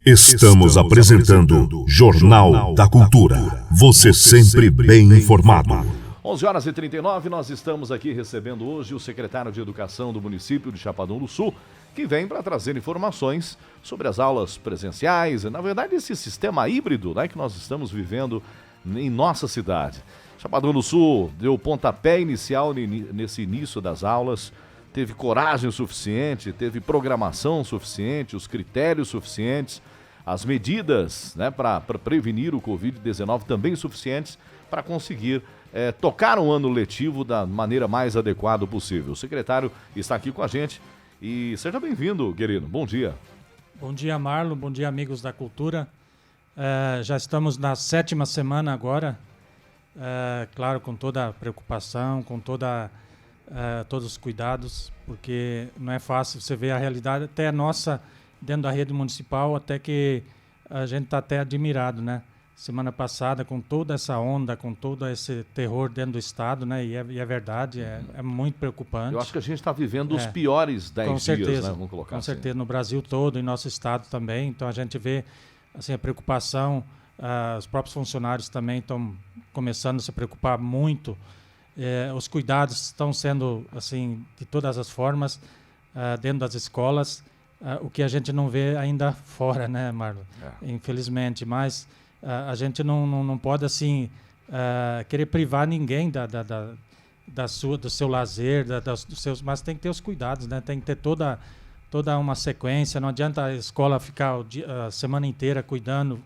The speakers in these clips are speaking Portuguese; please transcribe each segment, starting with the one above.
Estamos apresentando Jornal da Cultura. Você sempre bem informado. 11h39, nós estamos aqui recebendo hoje o secretário de Educação do município de Chapadão do Sul, que vem para trazer informações sobre as aulas presenciais, na verdade esse sistema híbrido, né, que nós estamos vivendo em nossa cidade. Chapadão do Sul deu pontapé inicial nesse início das aulas, teve coragem suficiente, teve programação suficiente, os critérios suficientes, as medidas, né, para prevenir o Covid-19 também suficientes para conseguir tocar um ano letivo da maneira mais adequada possível. O secretário está aqui com a gente e seja bem-vindo, querido. Bom dia. Bom dia, Marlon. Bom dia, amigos da cultura. Já estamos na 7ª semana agora, claro, com toda a preocupação, com todos os cuidados, porque não é fácil você ver a realidade, até a nossa, dentro da rede municipal, até que a gente está até admirado, né? Semana passada, com toda essa onda, com todo esse terror dentro do estado, né? E é verdade, é muito preocupante. Eu acho que a gente está vivendo os piores 10 dias, certeza, né? Vamos colocar com assim. certeza, no Brasil todo, em nosso estado também. Então a gente vê assim, a preocupação, os próprios funcionários também estão começando a se preocupar muito. Os cuidados estão sendo assim de todas as formas dentro das escolas, o que a gente não vê ainda fora, né, Marlon? Infelizmente, mas a gente não pode assim querer privar ninguém do seu lazer, dos seus, mas tem que ter os cuidados, né? Tem que ter toda uma sequência. Não adianta a escola ficar a semana inteira cuidando,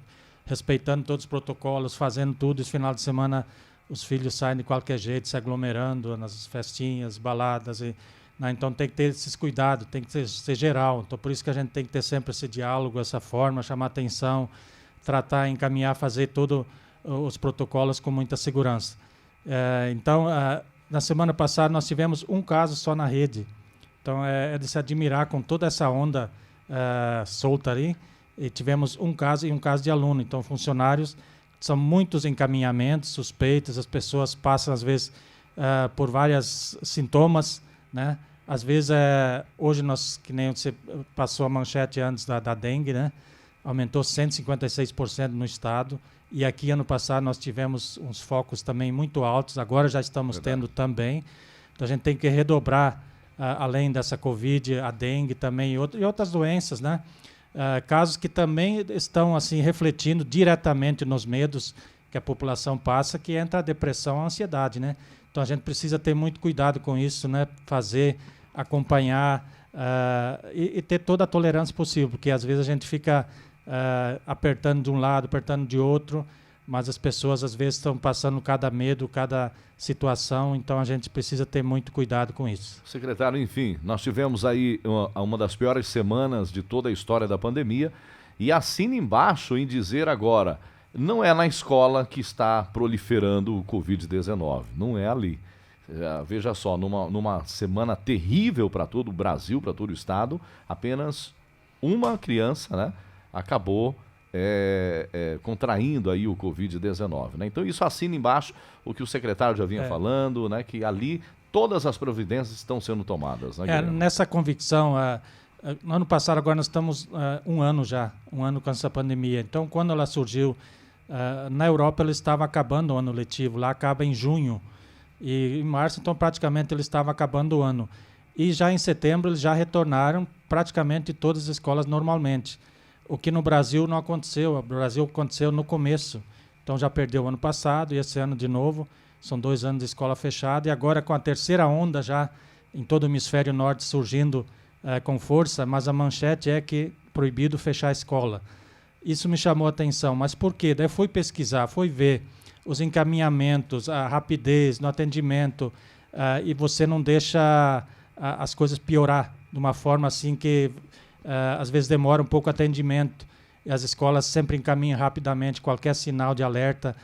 respeitando todos os protocolos, fazendo tudo. Esse final de semana os filhos saem de qualquer jeito, se aglomerando nas festinhas, baladas. Né? Então tem que ter esses cuidados, tem que ser geral. Então por isso que a gente tem que ter sempre esse diálogo, essa forma, chamar atenção, tratar, encaminhar, fazer todos os protocolos com muita segurança. Então, na semana passada nós tivemos um caso só na rede. Então é de se admirar com toda essa onda solta ali. E tivemos um caso e um caso de aluno. Então funcionários, são muitos encaminhamentos, suspeitos, as pessoas passam às vezes por vários sintomas, né? Às vezes, hoje nós, que nem você passou a manchete antes da dengue, né? Aumentou 156% no estado, e aqui ano passado nós tivemos uns focos também muito altos, agora já estamos tendo também. Então a gente tem que redobrar, além dessa Covid, a dengue também e outras doenças, né? Casos que também estão assim refletindo diretamente nos medos que a população passa, que entra a depressão, a ansiedade, né? Então a gente precisa ter muito cuidado com isso, né? Fazer, acompanhar e ter toda a tolerância possível, porque às vezes a gente fica apertando de um lado, apertando de outro, mas as pessoas às vezes estão passando cada medo, cada situação, então a gente precisa ter muito cuidado com isso. Secretário, enfim, nós tivemos aí uma das piores semanas de toda a história da pandemia e assina embaixo em dizer agora, não é na escola que está proliferando o Covid-19, não é ali. Veja só, numa semana terrível para todo o Brasil, para todo o estado, apenas uma criança, né, acabou contraindo aí o Covid-19, né? Então isso assina embaixo o que o secretário já vinha falando, né? Que ali todas as providências estão sendo tomadas, né, nessa convicção, no ano passado agora nós estamos um ano com essa pandemia. Então quando ela surgiu, na Europa ela estava acabando o ano letivo, lá acaba em junho, e em março então praticamente ele estava acabando o ano. E já em setembro eles já retornaram praticamente todas as escolas normalmente. O que no Brasil não aconteceu. O Brasil aconteceu no começo. Então já perdeu o ano passado e esse ano de novo. São 2 anos de escola fechada. E agora com a terceira onda já em todo o hemisfério norte surgindo com força, mas a manchete é que proibido fechar a escola. Isso me chamou a atenção. Mas por quê? Daí fui pesquisar, fui ver os encaminhamentos, a rapidez no atendimento, e você não deixa as coisas piorar de uma forma assim que às vezes demora um pouco o atendimento, e as escolas sempre encaminham rapidamente qualquer sinal de alerta,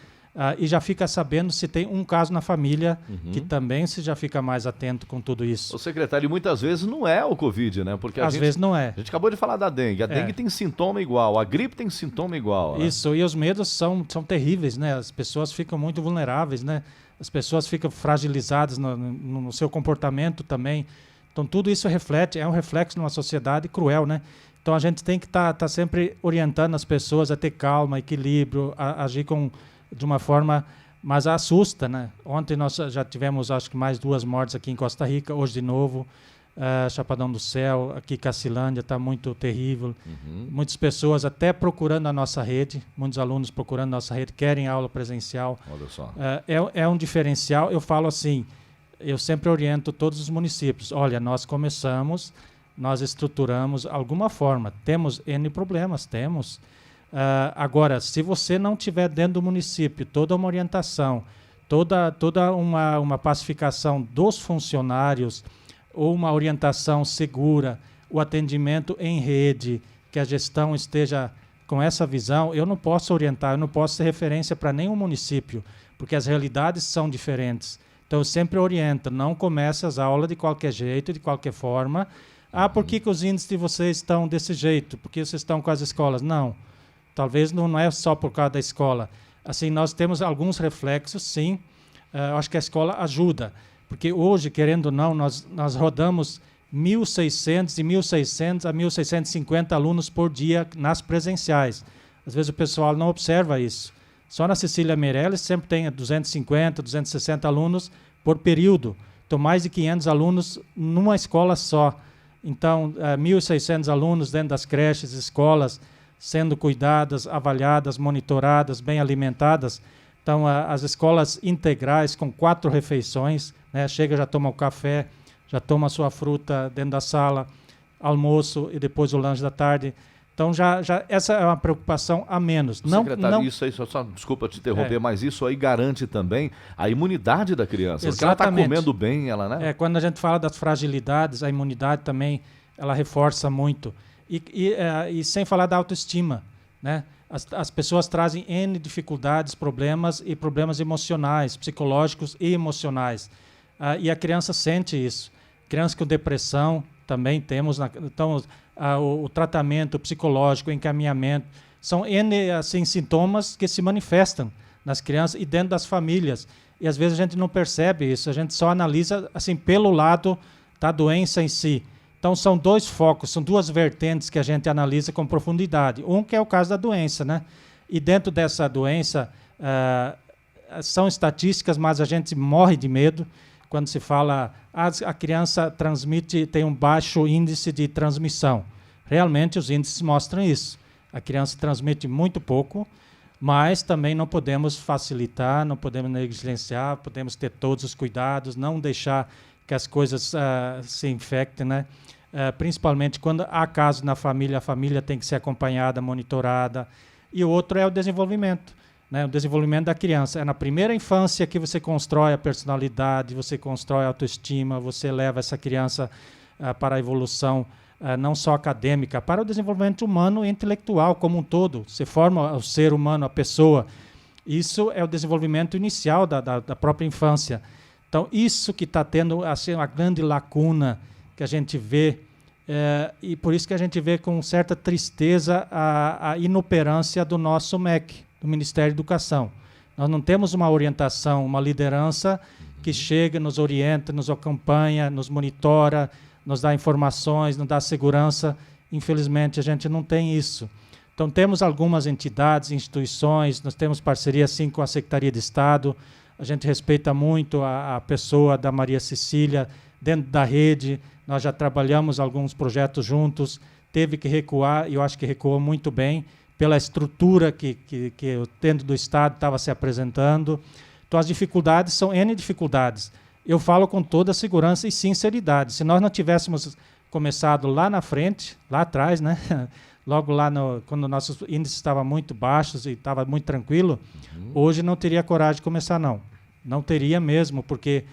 e já fica sabendo se tem um caso na família, que também se já fica mais atento com tudo isso. O secretário, muitas vezes não é o Covid, né? Porque às vezes não é. A gente acabou de falar da dengue. A dengue tem sintoma igual, a gripe tem sintoma igual. Né? Isso, e os medos são terríveis, né? As pessoas ficam muito vulneráveis, né? As pessoas ficam fragilizadas no seu comportamento também. Então tudo isso reflete, é um reflexo de uma sociedade cruel, né? Então a gente tem que estar sempre orientando as pessoas a ter calma, equilíbrio, a agir de uma forma, mas assusta, né? Ontem nós já tivemos, acho que mais 2 mortes aqui em Costa Rica, hoje de novo, Chapadão do Céu, aqui Cacilândia está muito terrível. Muitas pessoas até procurando a nossa rede, muitos alunos procurando a nossa rede, querem aula presencial. Olha só. É um diferencial. Eu falo assim, eu sempre oriento todos os municípios. Olha, nós começamos, nós estruturamos alguma forma. Temos N problemas, temos. Agora, se você não tiver dentro do município toda uma orientação, toda uma pacificação dos funcionários, ou uma orientação segura, o atendimento em rede, que a gestão esteja com essa visão, eu não posso orientar, eu não posso ser referência para nenhum município, porque as realidades são diferentes. Então, eu sempre oriento, não comece as aulas de qualquer jeito, de qualquer forma. Por que os índices de vocês estão desse jeito? Por que vocês estão com as escolas? Não, talvez não é só por causa da escola. Assim, nós temos alguns reflexos, sim. Eu acho que a escola ajuda, porque hoje, querendo ou não, nós rodamos 1.600 e 1.600 a 1.650 alunos por dia nas presenciais. Às vezes o pessoal não observa isso. Só na Cecília Meirelles sempre tem 250, 260 alunos por período. Então, mais de 500 alunos numa escola só. Então, 1.600 alunos dentro das creches, escolas, sendo cuidadas, avaliadas, monitoradas, bem alimentadas. Então, as escolas integrais com 4 refeições, né? Chega, já toma o café, já toma a sua fruta dentro da sala, almoço e depois o lanche da tarde. Então, essa é uma preocupação a menos. Secretário, isso aí, só desculpa te interromper, mas isso aí garante também a imunidade da criança. Exatamente. Porque ela está comendo bem, ela, né? Quando a gente fala das fragilidades, a imunidade também, ela reforça muito. E sem falar da autoestima, né? As pessoas trazem N dificuldades, problemas e problemas emocionais, psicológicos e emocionais. E a criança sente isso. Criança com depressão também temos. Então, o tratamento psicológico, o encaminhamento, são N assim, sintomas que se manifestam nas crianças e dentro das famílias. E às vezes a gente não percebe isso, a gente só analisa assim, pelo lado da doença em si. Então, são 2 focos, são 2 vertentes que a gente analisa com profundidade. Um que é o caso da doença, né? E dentro dessa doença, são estatísticas, mas a gente morre de medo quando se fala a criança tem um baixo índice de transmissão. Realmente, os índices mostram isso. A criança transmite muito pouco, mas também não podemos facilitar, não podemos negligenciar, podemos ter todos os cuidados, não deixar que as coisas se infectem, né? Principalmente quando há casos na família, a família tem que ser acompanhada, monitorada. E o outro é o desenvolvimento, né? O desenvolvimento da criança. É na primeira infância que você constrói a personalidade, você constrói a autoestima, você leva essa criança para a evolução não só acadêmica, para o desenvolvimento humano e intelectual como um todo. Você forma o ser humano, a pessoa. Isso é o desenvolvimento inicial da própria infância. Então, isso que está tendo assim, uma grande lacuna que a gente vê, e por isso que a gente vê com certa tristeza a inoperância do nosso MEC, do Ministério da Educação. Nós não temos uma orientação, uma liderança que chega, nos orienta, nos acompanha, nos monitora, nos dá informações, nos dá segurança. Infelizmente, a gente não tem isso. Então, temos algumas entidades, instituições, nós temos parceria, sim, com a Secretaria de Estado. A gente respeita muito a pessoa da Maria Cecília dentro da rede. Nós já trabalhamos alguns projetos juntos. Teve que recuar, e eu acho que recuou muito bem, pela estrutura que dentro do Estado estava se apresentando. Então, as dificuldades são N dificuldades. Eu falo com toda segurança e sinceridade. Se nós não tivéssemos começado lá na frente, lá atrás, né? Logo lá, quando nossos índices estavam muito baixos e estava muito tranquilo, hoje não teria coragem de começar, não. Não teria mesmo, porque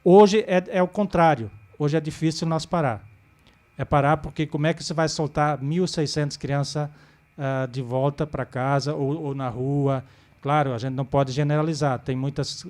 hoje é o contrário. Hoje é difícil nós parar. É parar porque como é que você vai soltar 1.600 crianças de volta para casa ou na rua? Claro, a gente não pode generalizar. Tem muitas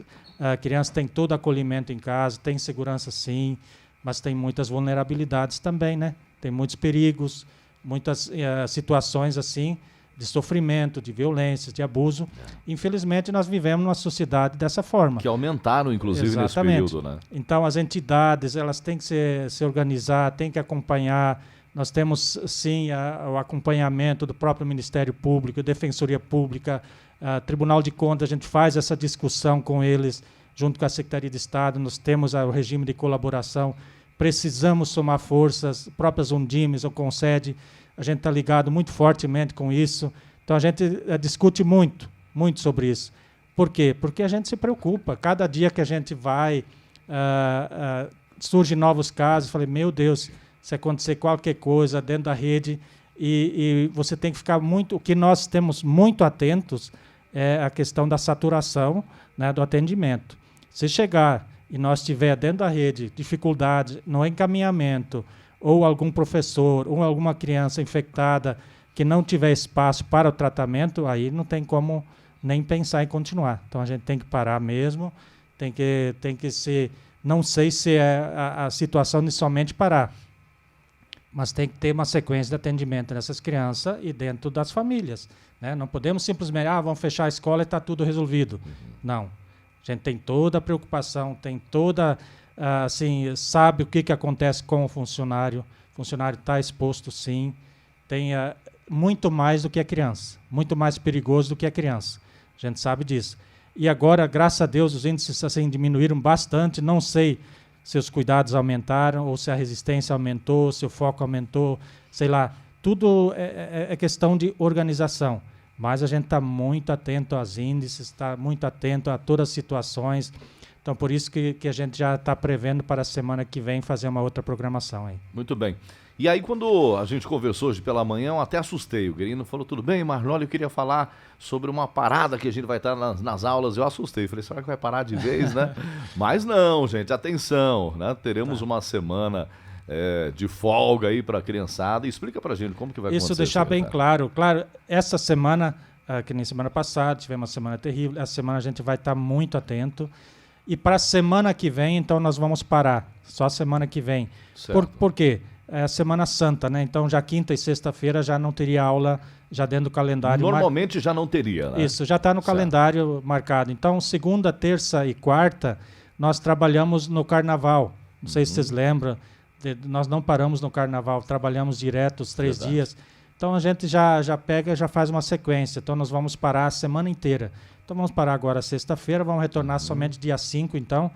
crianças que têm todo acolhimento em casa, tem segurança sim, mas tem muitas vulnerabilidades também, né? Tem muitos perigos, muitas situações assim, de sofrimento, de violência, de abuso. Infelizmente, nós vivemos numa sociedade dessa forma. Que aumentaram, inclusive, exatamente, nesse período, né? Então, as entidades, elas têm que se organizar, têm que acompanhar, Nós temos, sim, o acompanhamento do próprio Ministério Público, Defensoria Pública, Tribunal de Contas, a gente faz essa discussão com eles, junto com a Secretaria de Estado, nós temos o regime de colaboração, precisamos somar forças, próprias Undimes, o Concede, a gente está ligado muito fortemente com isso, então a gente discute muito sobre isso. Por quê? Porque a gente se preocupa, cada dia que a gente vai, surgem novos casos, falei, meu Deus, se acontecer qualquer coisa dentro da rede, e você tem que ficar muito, o que nós temos muito atentos é a questão da saturação, né, do atendimento. Se chegar e nós tiver dentro da rede dificuldade no encaminhamento, ou algum professor, ou alguma criança infectada que não tiver espaço para o tratamento, aí não tem como nem pensar em continuar. Então a gente tem que parar mesmo, tem que ser, não sei se é a situação de somente parar, mas tem que ter uma sequência de atendimento nessas crianças e dentro das famílias, né? Não podemos simplesmente, vamos fechar a escola e está tudo resolvido. Não. A gente tem toda a preocupação, tem toda, assim, sabe o que acontece com o funcionário está exposto, sim, tem muito mais do que a criança, muito mais perigoso do que a criança. A gente sabe disso. E agora, graças a Deus, os índices assim, diminuíram bastante, não sei se os cuidados aumentaram, ou se a resistência aumentou, se o foco aumentou, sei lá, tudo é questão de organização. Mas a gente está muito atento aos índices, está muito atento a todas as situações. Então, por isso que a gente já está prevendo para a semana que vem fazer uma outra programação aí. Muito bem. E aí, quando a gente conversou hoje pela manhã, eu até assustei. O Guerino falou, tudo bem, Marlon, eu queria falar sobre uma parada que a gente vai estar nas aulas. Eu assustei, falei, será que vai parar de vez, né? Mas não, gente, atenção, né? Teremos uma semana de folga aí para a criançada. Explica para a gente como que vai acontecer. Isso deixar bem claro. Claro, essa semana, que nem semana passada, tivemos uma semana terrível, essa semana a gente vai estar muito atento. E para a semana que vem, então, nós vamos parar. Só a semana que vem. Por quê? É a Semana Santa, né? Então, já quinta e sexta-feira já não teria aula já dentro do calendário. Normalmente já não teria, né? Isso, já está no calendário marcado. Então, segunda, terça e quarta, nós trabalhamos no Carnaval. Não sei se vocês lembram, nós não paramos no Carnaval, trabalhamos direto os 3 dias. Então, a gente já pega, já faz uma sequência. Então, nós vamos parar a semana inteira. Então, vamos parar agora sexta-feira, vamos retornar somente dia 5, então,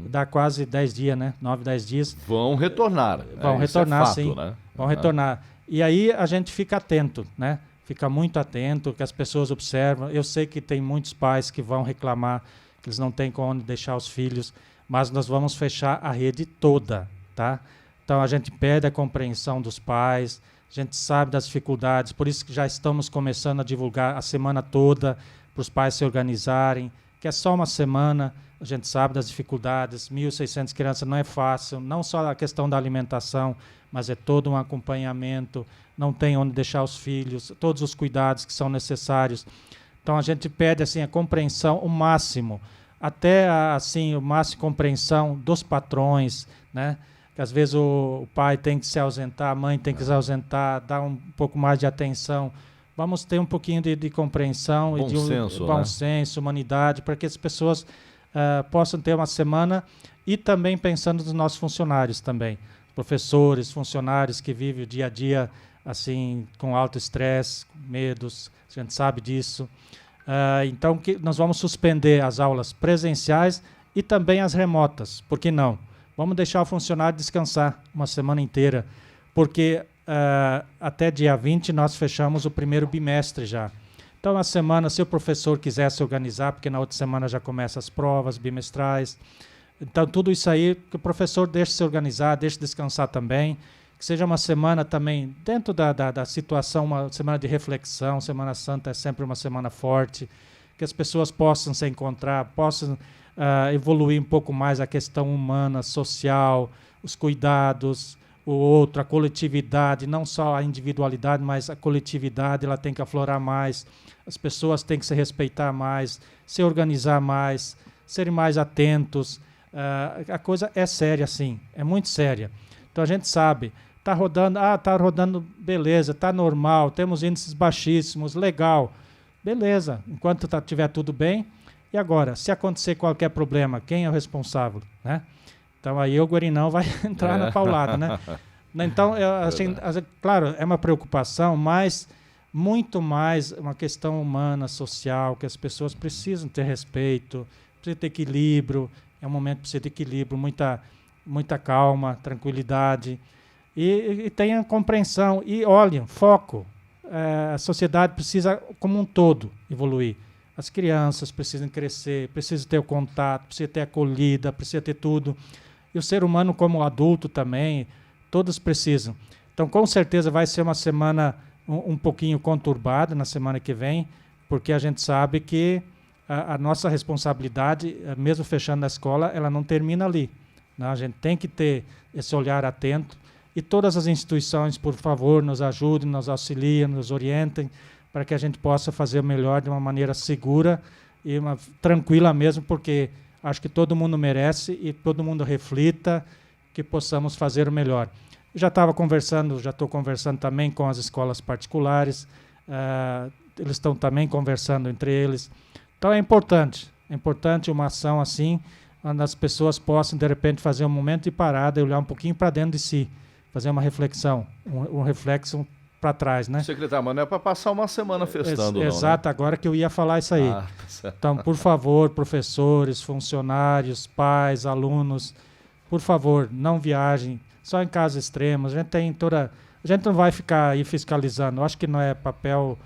dá quase 10 dias, né? 9, 10 dias. Vão retornar. Vão retornar, fato, sim. Né? Vão retornar. E aí a gente fica atento, né? Fica muito atento, que as pessoas observam. Eu sei que tem muitos pais que vão reclamar que eles não têm onde deixar os filhos, mas nós vamos fechar a rede toda, tá? Então, a gente pede a compreensão dos pais, a gente sabe das dificuldades, por isso que já estamos começando a divulgar a semana toda, para os pais se organizarem, que é só uma semana, a gente sabe das dificuldades, 1.600 crianças não é fácil, não só a questão da alimentação, mas é todo um acompanhamento, não tem onde deixar os filhos, todos os cuidados que são necessários. Então, a gente pede assim, a compreensão, o máximo, até assim, o máximo de compreensão dos patrões, né? Que às vezes o pai tem que se ausentar, a mãe tem que se ausentar, dar um pouco mais de atenção. Vamos ter um pouquinho de compreensão e de bom senso, humanidade, para que as pessoas possam ter uma semana, e também pensando nos nossos funcionários também, professores, funcionários que vivem o dia a dia assim, com alto estresse, medos, a gente sabe disso. Então, nós vamos suspender as aulas presenciais e também as remotas, por que não? Vamos deixar o funcionário descansar uma semana inteira, porque até dia 20 nós fechamos o primeiro bimestre já. Então, a semana, se o professor quiser se organizar, porque na outra semana já começam as provas bimestrais, então tudo isso aí, que o professor deixe se organizar, deixe descansar também, que seja uma semana também, dentro da situação, uma semana de reflexão. Semana Santa é sempre uma semana forte, que as pessoas possam se encontrar, possam evoluir um pouco mais a questão humana, social, os cuidados, o outro, a coletividade, não só a individualidade, mas a coletividade, ela tem que aflorar mais, as pessoas têm que se respeitar mais, se organizar mais, serem mais atentos. A coisa é séria, sim, é muito séria. Então a gente sabe, está rodando, beleza, está normal, temos índices baixíssimos, legal, beleza, enquanto tiver tudo bem. E agora, se acontecer qualquer problema, quem é o responsável, né? Então aí o Guarinão vai entrar na paulada, né? Então, claro, é uma preocupação, mas muito mais uma questão humana, social, que as pessoas precisam ter respeito, precisam ter equilíbrio, é um momento que precisa ter equilíbrio, muita calma, tranquilidade, e tenha compreensão, e olhem, foco. A sociedade precisa, como um todo, evoluir. As crianças precisam crescer, precisam ter o contato, precisam ter acolhida, precisam ter tudo. E o ser humano, como adulto também, todos precisam. Então, com certeza, vai ser uma semana um pouquinho conturbada na semana que vem, porque a gente sabe que a nossa responsabilidade, mesmo fechando a escola, ela não termina ali, né? A gente tem que ter esse olhar atento, e todas as instituições, por favor, nos ajudem, nos auxiliem, nos orientem, para que a gente possa fazer o melhor de uma maneira segura e tranquila mesmo, porque acho que todo mundo merece e todo mundo reflita que possamos fazer o melhor. Já estou conversando também com as escolas particulares, eles estão também conversando entre eles. Então é importante uma ação assim, onde as pessoas possam, de repente, fazer um momento de parada e olhar um pouquinho para dentro de si, fazer uma reflexão, um reflexo para trás, né? Secretário, mas não é para passar uma semana festando, não, exato, né? Agora que eu ia falar isso aí. Tá certo. Então, por favor, professores, funcionários, pais, alunos, por favor, não viajem, só em casos extremos. A gente não vai ficar aí fiscalizando. Eu acho que não é papel,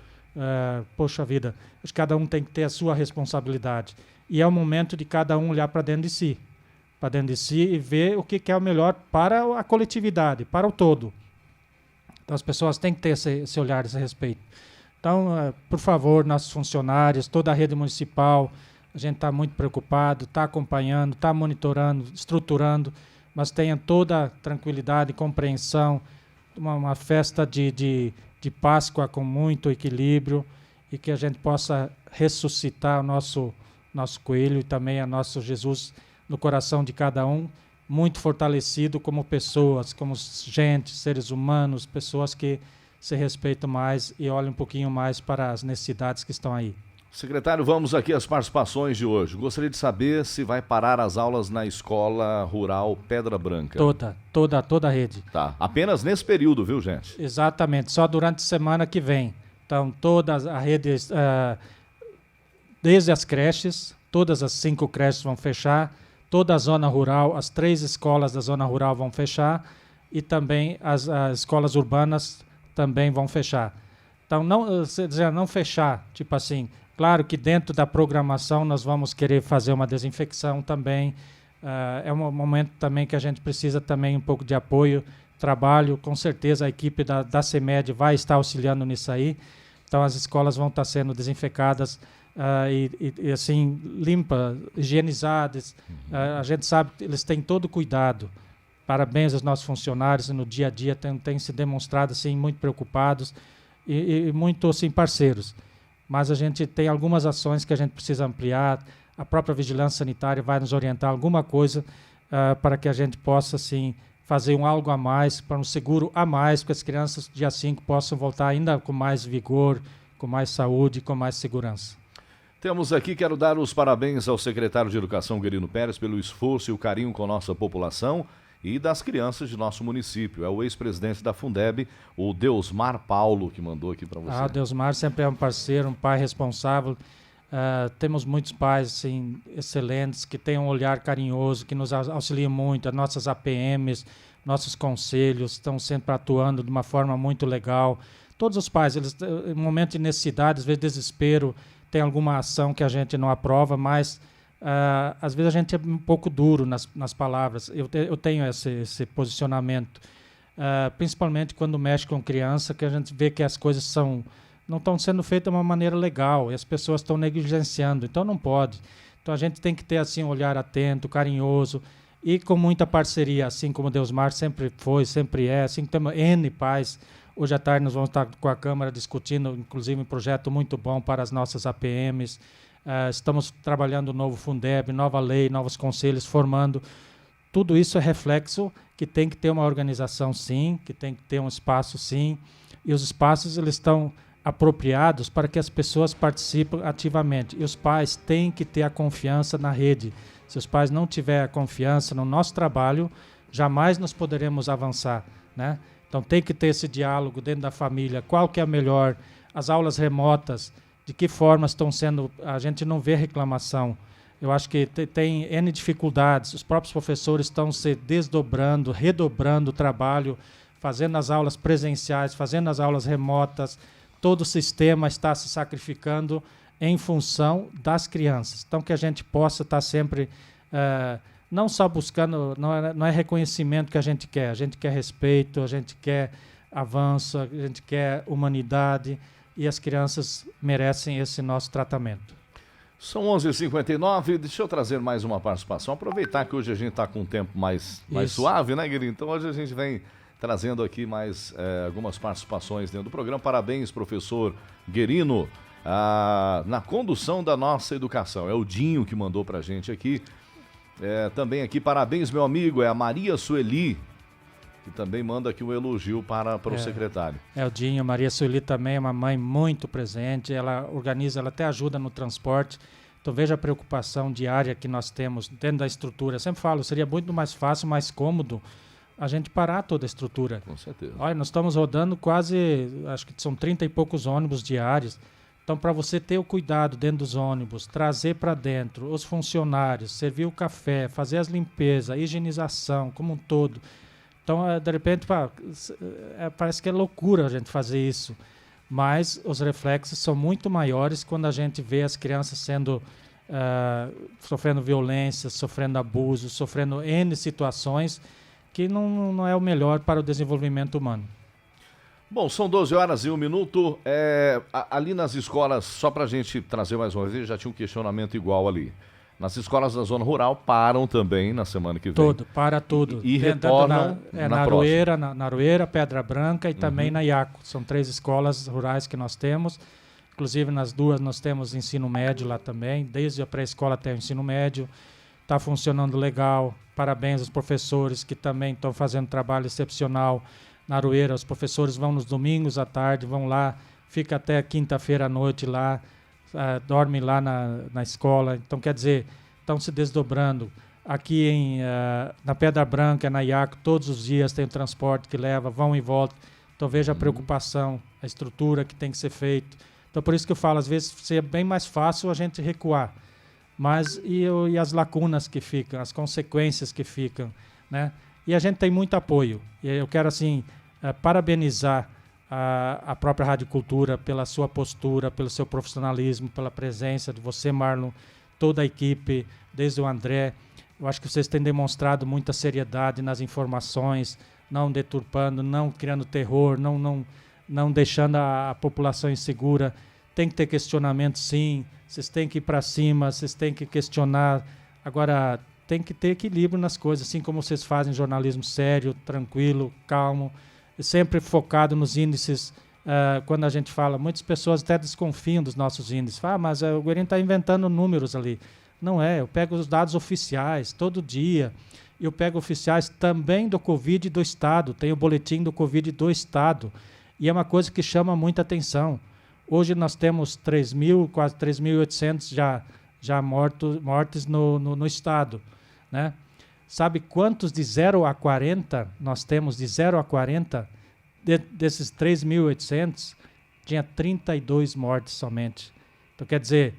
poxa vida. Acho que cada um tem que ter a sua responsabilidade. E é o momento de cada um olhar para dentro de si. Para dentro de si e ver o que é o melhor para a coletividade, para o todo. Então, as pessoas têm que ter esse olhar, esse respeito. Então, por favor, nossos funcionários, toda a rede municipal, a gente está muito preocupado, está acompanhando, está monitorando, estruturando, mas tenha toda a tranquilidade e compreensão, uma festa de Páscoa com muito equilíbrio, e que a gente possa ressuscitar o nosso coelho e também o nosso Jesus no coração de cada um, muito fortalecido como pessoas, como gente, seres humanos, pessoas que se respeitam mais e olham um pouquinho mais para as necessidades que estão aí. Secretário, vamos aqui às participações de hoje. Gostaria de saber se vai parar as aulas na Escola Rural Pedra Branca. Toda a rede. Tá, apenas nesse período, viu, gente? Exatamente, só durante a semana que vem. Então, toda a rede, desde as creches, todas as 5 creches vão fechar, toda a zona rural, as 3 escolas da zona rural vão fechar, e também as escolas urbanas também vão fechar. Então, não fechar, tipo assim, claro que dentro da programação nós vamos querer fazer uma desinfecção também. É um momento também que a gente precisa também um pouco de apoio, trabalho. Com certeza a equipe da CEMED vai estar auxiliando nisso aí. Então, as escolas vão estar sendo desinfectadas e assim, limpas, higienizadas. A gente sabe que eles têm todo o cuidado. Parabéns aos nossos funcionários, no dia a dia têm se demonstrado assim, muito preocupados e muito assim, parceiros. Mas a gente tem algumas ações que a gente precisa ampliar. A própria vigilância sanitária vai nos orientar alguma coisa para que a gente possa assim, fazer algo a mais, para um seguro a mais, para que as crianças dia 5 possam voltar ainda com mais vigor, com mais saúde, com mais segurança. Temos aqui, quero dar os parabéns ao secretário de Educação, Guerino Pérez, pelo esforço e o carinho com a nossa população e das crianças de nosso município. É o ex-presidente da Fundeb, o Deusmar Paulo, que mandou aqui para você. O Deusmar sempre é um parceiro, um pai responsável. Temos muitos pais assim, excelentes, que têm um olhar carinhoso, que nos auxiliam muito. As nossas APMs, nossos conselhos estão sempre atuando de uma forma muito legal. Todos os pais, eles, em momento de necessidade, às vezes desespero, tem alguma ação que a gente não aprova, mas às vezes a gente é um pouco duro nas palavras. Eu tenho esse posicionamento, principalmente quando mexe com criança, que a gente vê que as coisas não estão sendo feitas de uma maneira legal e as pessoas estão negligenciando, então não pode. Então a gente tem que ter assim, um olhar atento, carinhoso e com muita parceria, assim como o Deusmar sempre foi, sempre é, assim que temos N pais. Hoje à tarde nós vamos estar com a Câmara discutindo, inclusive, um projeto muito bom para as nossas APMs. Estamos trabalhando um novo Fundeb, nova lei, novos conselhos, formando. Tudo isso é reflexo que tem que ter uma organização, sim, que tem que ter um espaço, sim. E os espaços eles estão apropriados para que as pessoas participem ativamente. E os pais têm que ter a confiança na rede. Se os pais não tiverem a confiança no nosso trabalho, jamais nós poderemos avançar. né? Então tem que ter esse diálogo dentro da família, qual que é a melhor, as aulas remotas, de que forma estão sendo, a gente não vê reclamação. Eu acho que tem N dificuldades, os próprios professores estão se desdobrando, redobrando o trabalho, fazendo as aulas presenciais, fazendo as aulas remotas, todo o sistema está se sacrificando em função das crianças. Então que a gente possa estar sempre, não só buscando, não é reconhecimento que a gente quer respeito, a gente quer avanço, a gente quer humanidade, e as crianças merecem esse nosso tratamento. São 11h59, deixa eu trazer mais uma participação, aproveitar que hoje a gente está com um tempo mais suave, né, Guilherme? Então hoje a gente vem trazendo aqui mais algumas participações dentro do programa. Parabéns, professor Guerino, na condução da nossa educação. É o Dinho que mandou pra gente aqui. Também aqui, parabéns, meu amigo, é a Maria Sueli, que também manda aqui um elogio para o secretário. O Dinho, Maria Sueli também é uma mãe muito presente, ela organiza, ela até ajuda no transporte. Então veja a preocupação diária que nós temos dentro da estrutura. Eu sempre falo, seria muito mais fácil, mais cômodo a gente parar toda a estrutura. Com certeza. Olha, nós estamos rodando quase, acho que são 30 e poucos ônibus diários. Então, para você ter o cuidado dentro dos ônibus, trazer para dentro os funcionários, servir o café, fazer as limpezas, a higienização como um todo. Então, de repente, parece que é loucura a gente fazer isso. Mas os reflexos são muito maiores quando a gente vê as crianças sofrendo violência, sofrendo abuso, sofrendo N situações que não é o melhor para o desenvolvimento humano. Bom, são 12h01. Ali nas escolas, só para a gente trazer mais uma vez, já tinha um questionamento igual ali. Nas escolas da zona rural param também na semana que vem. Para tudo. E retornam na Aroeira, Pedra Branca e também na Iaco. São 3 escolas rurais que nós temos. Inclusive nas 2 nós temos ensino médio lá também. Desde a pré-escola até o ensino médio. Está funcionando legal. Parabéns aos professores que também estão fazendo trabalho excepcional. Na Aroeira, os professores vão nos domingos à tarde, vão lá, fica até quinta-feira à noite lá, dormem lá na escola. Então, quer dizer, estão se desdobrando. Aqui na Pedra Branca, na Iaco, todos os dias tem o transporte que leva, vão e voltam. Então, veja a preocupação, a estrutura que tem que ser feita. Então, por isso que eu falo, às vezes seria bem mais fácil a gente recuar. Mas e as lacunas que ficam, as consequências que ficam, né? E a gente tem muito apoio. E eu quero, assim, parabenizar a própria Rádio Cultura pela sua postura, pelo seu profissionalismo, pela presença de você, Marlon, toda a equipe, desde o André. Eu acho que vocês têm demonstrado muita seriedade nas informações, não deturpando, não criando terror, não deixando a população insegura. Tem que ter questionamento, sim. Vocês têm que ir para cima, vocês têm que questionar. Agora, tem que ter equilíbrio nas coisas, assim como vocês fazem jornalismo sério, tranquilo, calmo, sempre focado nos índices. Quando a gente fala, muitas pessoas até desconfiam dos nossos índices. Mas o Guerino está inventando números ali. Não é, eu pego os dados oficiais todo dia. Eu pego oficiais também do Covid do Estado. Tem o boletim do Covid do Estado. E é uma coisa que chama muita atenção. Hoje nós temos 3.000, quase 3.800 já mortes no Estado, né? Sabe quantos de 0 a 40 nós temos? De 0 a 40, desses 3.800, tinha 32 mortes somente. Então, quer dizer,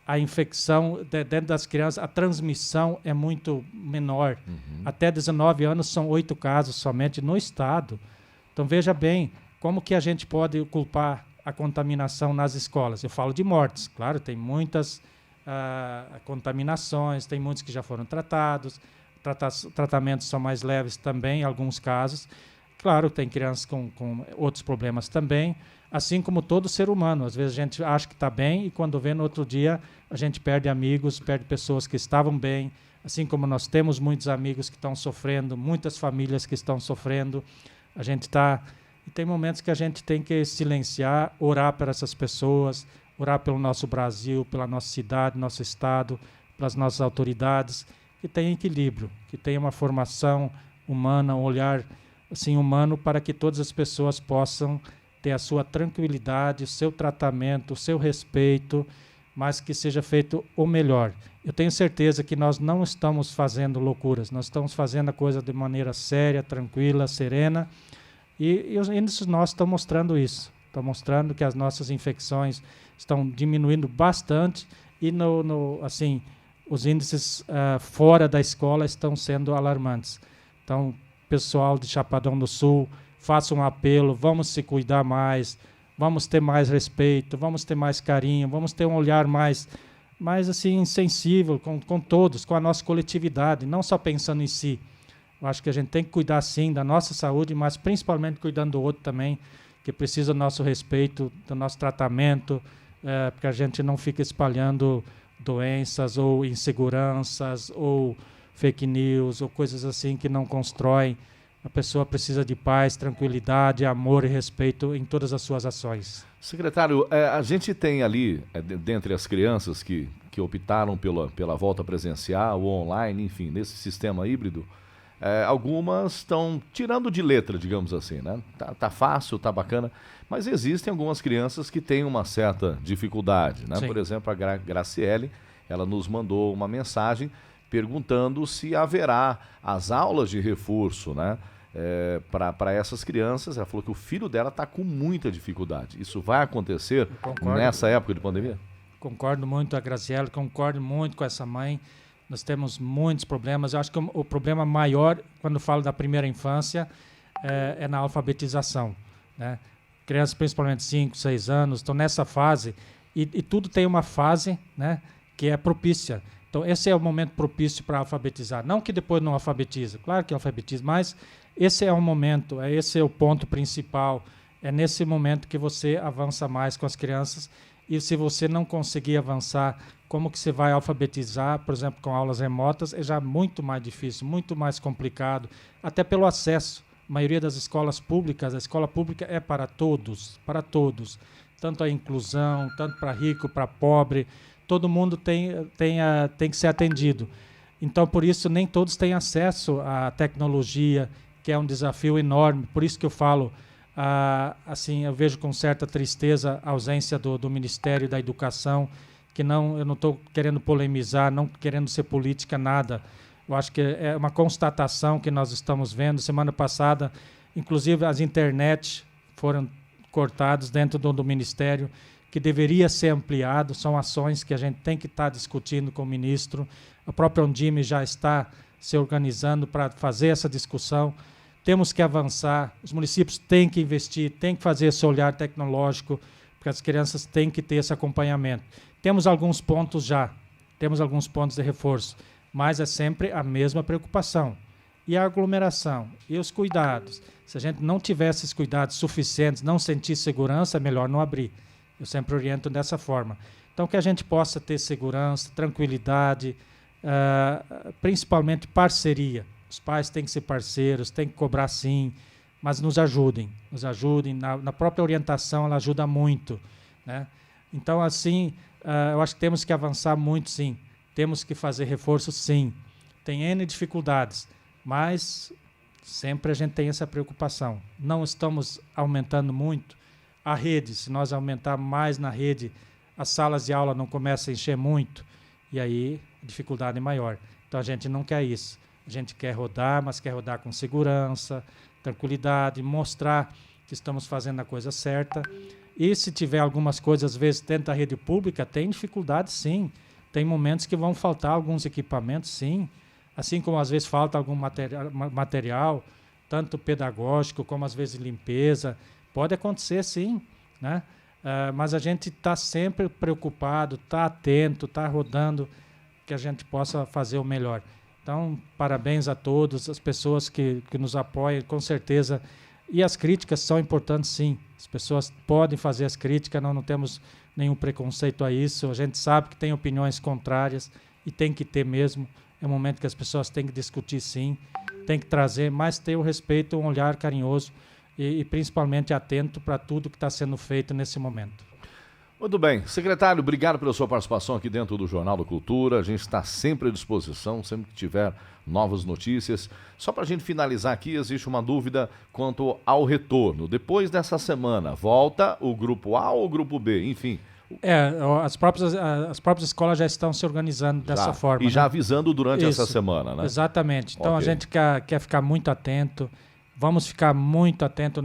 a infecção dentro das crianças, a transmissão é muito menor. Até 19 anos são 8 casos somente no Estado. Então, veja bem, como que a gente pode culpar a contaminação nas escolas? Eu falo de mortes, claro, tem muitas contaminações, tem muitos que já foram tratados, tratamentos são mais leves também, em alguns casos. Claro, tem crianças com outros problemas também, assim como todo ser humano. Às vezes a gente acha que está bem e quando vê no outro dia a gente perde amigos, perde pessoas que estavam bem, assim como nós temos muitos amigos que estão sofrendo, muitas famílias que estão sofrendo. A gente está... E tem momentos que a gente tem que silenciar, orar por essas pessoas, orar pelo nosso Brasil, pela nossa cidade, nosso estado, pelas nossas autoridades, que tenham equilíbrio, que tenham uma formação humana, um olhar assim, humano, para que todas as pessoas possam ter a sua tranquilidade, o seu tratamento, o seu respeito, mas que seja feito o melhor. Eu tenho certeza que nós não estamos fazendo loucuras, nós estamos fazendo a coisa de maneira séria, tranquila, serena, e os índices nossos estão mostrando isso. Estão mostrando que as nossas infecções estão diminuindo bastante e assim, os índices fora da escola estão sendo alarmantes. Então, pessoal de Chapadão do Sul, faça um apelo, vamos se cuidar mais, vamos ter mais respeito, vamos ter mais carinho, vamos ter um olhar mais assim, sensível com todos, com a nossa coletividade, não só pensando em si. Eu acho que a gente tem que cuidar, sim, da nossa saúde, mas principalmente cuidando do outro também, que precisa do nosso respeito, do nosso tratamento, porque a gente não fica espalhando doenças ou inseguranças ou fake news ou coisas assim que não constroem. A pessoa precisa de paz, tranquilidade, amor e respeito em todas as suas ações. Secretário, a gente tem ali, dentre as crianças que optaram pela volta presencial ou online, enfim, nesse sistema híbrido, algumas estão tirando de letra, digamos assim, né? Tá fácil, tá bacana, mas existem algumas crianças que têm uma certa dificuldade, né? Sim. Por exemplo, a Graciele, ela nos mandou uma mensagem perguntando se haverá as aulas de reforço, né? Para essas crianças. Ela falou que o filho dela está com muita dificuldade. Isso vai acontecer nessa época de pandemia? Concordo muito, a Graciela, concordo muito com essa mãe. Nós temos muitos problemas. Eu acho que o problema maior, quando falo da primeira infância, é na alfabetização, né? Crianças, principalmente 5, 6 anos, estão nessa fase, e tudo tem uma fase, né, que é propícia. Então, esse é o momento propício para alfabetizar. Não que depois não alfabetiza, claro que alfabetiza, mas esse é o momento, esse é o ponto principal. É nesse momento que você avança mais com as crianças. E se você não conseguir avançar, como que você vai alfabetizar, por exemplo, com aulas remotas, é já muito mais difícil, muito mais complicado, até pelo acesso. A maioria das escolas públicas, a escola pública é para todos, tanto a inclusão, tanto para rico, para pobre, todo mundo tem que ser atendido. Então, por isso, nem todos têm acesso à tecnologia, que é um desafio enorme. Por isso que eu falo, assim, eu vejo com certa tristeza a ausência do Ministério da Educação, que eu não estou querendo polemizar, não querendo ser política, nada. Eu acho que é uma constatação que nós estamos vendo. Semana passada, inclusive, as internet foram cortadas dentro do Ministério, que deveria ser ampliado. São ações que a gente tem que estar discutindo com o ministro. A própria Undime já está se organizando para fazer essa discussão. Temos que avançar, os municípios têm que investir, têm que fazer esse olhar tecnológico, porque as crianças têm que ter esse acompanhamento. Temos alguns pontos de reforço, mas é sempre a mesma preocupação. E a aglomeração, e os cuidados. Se a gente não tiver esses cuidados suficientes, não sentir segurança, é melhor não abrir. Eu sempre oriento dessa forma. Então, que a gente possa ter segurança, tranquilidade, principalmente parceria. Os pais têm que ser parceiros, têm que cobrar sim, mas nos ajudem. Na própria orientação, ela ajuda muito, né? Então, assim, eu acho que temos que avançar muito, sim. Temos que fazer reforço, sim. Tem N dificuldades, mas sempre a gente tem essa preocupação. Não estamos aumentando muito a rede. Se nós aumentarmos mais na rede, as salas de aula não começam a encher muito, e aí a dificuldade é maior. Então, a gente não quer isso. A gente quer rodar, mas quer rodar com segurança, tranquilidade, mostrar que estamos fazendo a coisa certa. E se tiver algumas coisas, às vezes, dentro da rede pública, tem dificuldade, sim. Tem momentos que vão faltar alguns equipamentos, sim. Assim como, às vezes, falta algum material, tanto pedagógico como, às vezes, limpeza. Pode acontecer, sim, né? Mas a gente está sempre preocupado, está atento, está rodando, que a gente possa fazer o melhor. Então, parabéns a todos, as pessoas que nos apoiam, com certeza. E as críticas são importantes, sim. As pessoas podem fazer as críticas, não temos nenhum preconceito a isso. A gente sabe que tem opiniões contrárias e tem que ter mesmo. É um momento que as pessoas têm que discutir, sim. Tem que trazer, mas ter o respeito, um olhar carinhoso e principalmente atento para tudo que está sendo feito nesse momento. Muito bem. Secretário, obrigado pela sua participação aqui dentro do Jornal da Cultura. A gente está sempre à disposição, sempre que tiver novas notícias. Só para a gente finalizar aqui, existe uma dúvida quanto ao retorno. Depois dessa semana, volta o Grupo A ou o Grupo B? Enfim, As próprias escolas já estão se organizando dessa forma. E né? já avisando durante essa semana, né? Exatamente. Então a gente quer ficar muito atento. Vamos ficar muito atento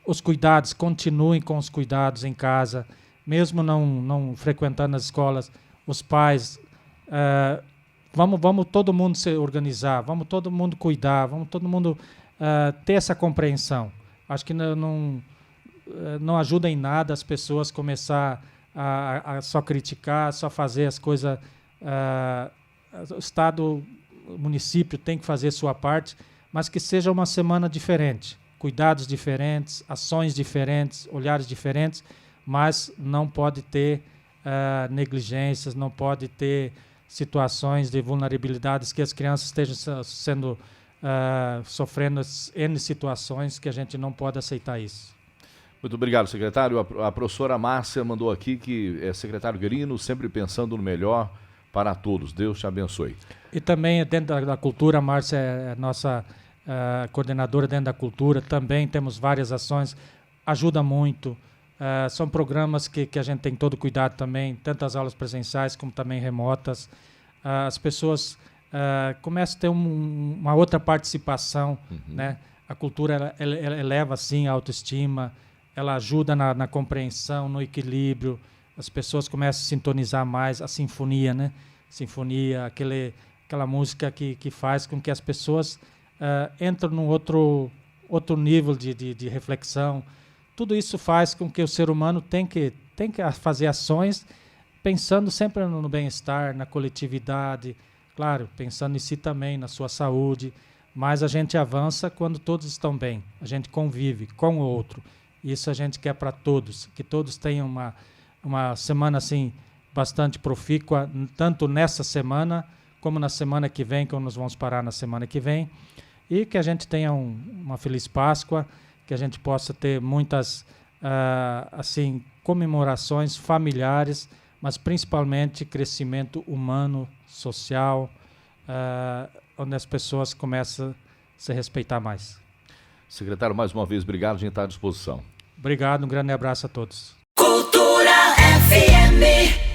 os cuidados. Continuem com os cuidados em casa. Mesmo não frequentando as escolas, os pais... Vamos todo mundo se organizar. Vamos todo mundo cuidar. Vamos todo mundo ter essa compreensão. Acho que não ajuda em nada as pessoas começar a só criticar, só fazer as coisas. O Estado, o município tem que fazer sua parte, mas que seja uma semana diferente. Cuidados diferentes, ações diferentes, olhares diferentes, mas não pode ter negligências, não pode ter situações de vulnerabilidades que as crianças estejam sofrendo N situações que a gente não pode aceitar isso. Muito obrigado, secretário. A professora Márcia mandou aqui que é secretário Guerino, sempre pensando no melhor para todos. Deus te abençoe. E também dentro da cultura, a Márcia é nossa coordenadora dentro da cultura. Também temos várias ações, ajuda muito. São programas que a gente tem todo cuidado também, tanto as aulas presenciais como também remotas. As pessoas começam a ter uma outra participação, né? A cultura ela eleva, sim, a autoestima, ela ajuda na compreensão, no equilíbrio. As pessoas começam a sintonizar mais a sinfonia, né? Sinfonia, aquela música que faz com que as pessoas entrem num outro nível de reflexão. Tudo isso faz com que o ser humano tem que fazer ações pensando sempre no bem-estar, na coletividade, claro, pensando em si também, na sua saúde, mas a gente avança quando todos estão bem, a gente convive com o outro. Isso a gente quer para todos, que todos tenham uma semana assim bastante profícua, tanto nessa semana como na semana que vem, quando nós vamos parar na semana que vem, e que a gente tenha uma feliz Páscoa, que a gente possa ter muitas assim comemorações familiares, mas principalmente crescimento humano, social, onde as pessoas começam a se respeitar mais. Secretário, mais uma vez, obrigado, a gente está à disposição. Obrigado, um grande abraço a todos. Cultura FM.